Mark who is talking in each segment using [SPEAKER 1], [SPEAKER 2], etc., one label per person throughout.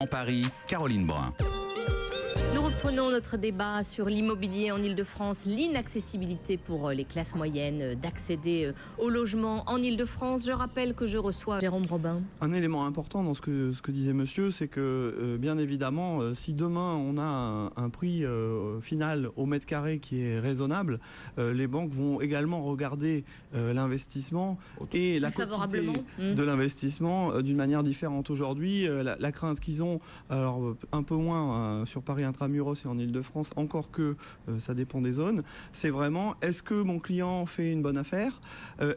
[SPEAKER 1] En Paris, Caroline Brun.
[SPEAKER 2] Nous reprenons notre débat sur l'immobilier en Ile-de-France, l'inaccessibilité pour les classes moyennes d'accéder au logement en Ile-de-France. Je rappelle que je reçois Jérôme Robin.
[SPEAKER 3] Un élément important dans ce que disait monsieur, c'est que bien évidemment, si demain on a un prix final au mètre carré qui est raisonnable, les banques vont également regarder l'investissement et la quantité de l'investissement d'une manière différente. Aujourd'hui, la crainte qu'ils ont, alors un peu moins sur Paris intramuros et en Ile-de-France, encore que ça dépend des zones, c'est vraiment est-ce que mon client fait une bonne affaire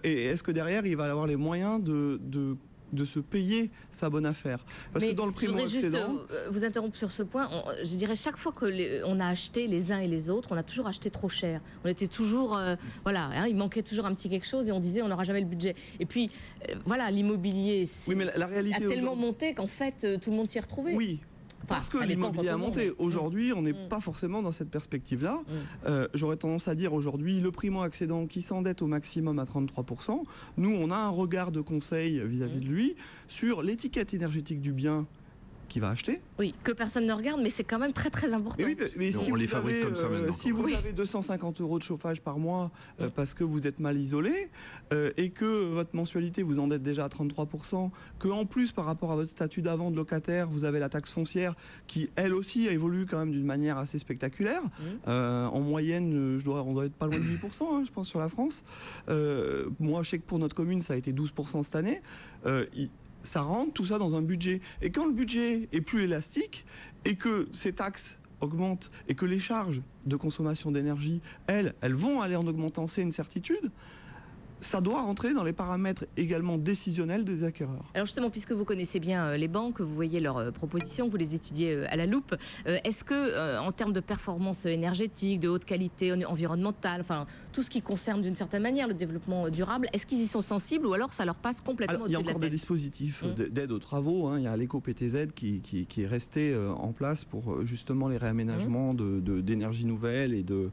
[SPEAKER 3] et est-ce que derrière il va avoir les moyens de se payer sa bonne affaire. Parce que dans le primo-accédant...
[SPEAKER 2] vous interrompre sur ce point. Je dirais chaque fois que on a acheté les uns et les autres, on a toujours acheté trop cher. On était toujours... il manquait toujours un petit quelque chose et on disait on n'aura jamais le budget. Et puis, l'immobilier a tellement monté qu'en fait, tout le monde s'y est retrouvé.
[SPEAKER 3] Oui. Parce que l'immobilier a monté. Aujourd'hui, on n'est pas forcément dans cette perspective-là. J'aurais tendance à dire aujourd'hui, le primo-accédant qui s'endette au maximum à 33%, nous, on a un regard de conseil vis-à-vis de lui sur l'étiquette énergétique du bien qu'il va acheter.
[SPEAKER 2] Oui, que personne ne regarde, mais c'est quand même très très important.
[SPEAKER 3] Mais si on les fabrique comme ça maintenant. Si vous avez 250 € de chauffage par mois parce que vous êtes mal isolé et que votre mensualité vous endette déjà à 33%, que en plus par rapport à votre statut d'avant de locataire, vous avez la taxe foncière qui elle aussi évolue quand même d'une manière assez spectaculaire. En moyenne, on doit être pas loin de 8%, je pense, sur la France. Moi, je sais que pour notre commune, ça a été 12% cette année. Ça rentre tout ça dans un budget. Et quand le budget est plus élastique et que ces taxes augmentent et que les charges de consommation d'énergie, elles vont aller en augmentant, c'est une certitude. Ça doit rentrer dans les paramètres également décisionnels des acquéreurs.
[SPEAKER 2] Alors justement, puisque vous connaissez bien les banques, vous voyez leurs propositions, vous les étudiez à la loupe, est-ce que en termes de performance énergétique, de haute qualité environnementale, enfin tout ce qui concerne d'une certaine manière le développement durable, est-ce qu'ils y sont sensibles ou alors ça leur passe complètement au-dessus de la tête ?
[SPEAKER 3] Il y a encore des dispositifs d'aide aux travaux. Il y a l'éco-PTZ qui est resté en place pour justement les réaménagements d'énergie nouvelle et de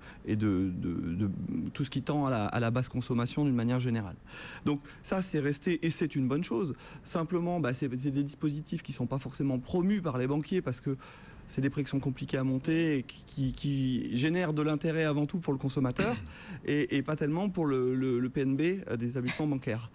[SPEAKER 3] tout ce qui tend à la basse consommation d'une manière générale. Donc ça c'est resté et c'est une bonne chose. Simplement c'est des dispositifs qui sont pas forcément promus par les banquiers parce que c'est des prix qui sont compliqués à monter et qui génèrent de l'intérêt avant tout pour le consommateur et pas tellement pour le PNB des établissements bancaires.